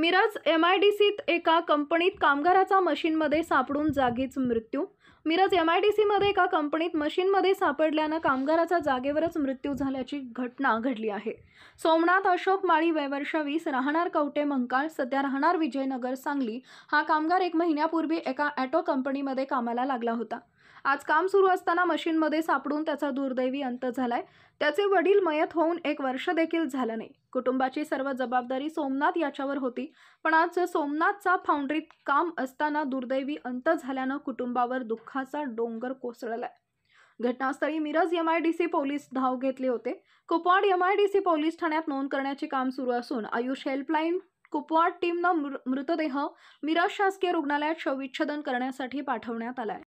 मिरज एमआयडीसीत एका कंपनीत कामगाराचा मशीनमध्ये सापडून जागीच मृत्यू। मिरज एमआयडीसीमध्ये एका कंपनीत मशीनमध्ये सापडल्यानं कामगाराचा जागेवरच मृत्यू झाल्याची घटना घडली आहे। सोमनाथ अशोक माळी वय वर्ष 20 राहणार कवटे मंकाळ, सध्या राहणार विजयनगर सांगली। हा कामगार 1 महिन्यापूर्वी एका ऑटो कंपनीमध्ये कामाला लागला होता। आज काम सुरू असताना मशीनमध्ये सापडून त्याचा दुर्दैवी अंत झालाय। त्याचे वडील मयत होऊन 1 वर्ष देखील झालं नाही। कुटुंबाची सर्व जबाबदारी सोमनाथ याच्यावर होती, पण आज सोमनाथचा फाउंड्रीत काम असताना दुर्दैवी अंत झाल्यानं कुटुंबावर दुःखाचा डोंगर कोसळलाय। घटनास्थळी मिरज एमआयडीसी पोलीस धाव घेतले होते। कुपवाड एमआयडीसी पोलीस ठाण्यात नोंद करण्याचे काम सुरू असून आयुष हेल्पलाईन कुपवाड टीमनं मृतदेह मिरज शासकीय रुग्णालयात शवविच्छेदन करण्यासाठी पाठवण्यात आलाय।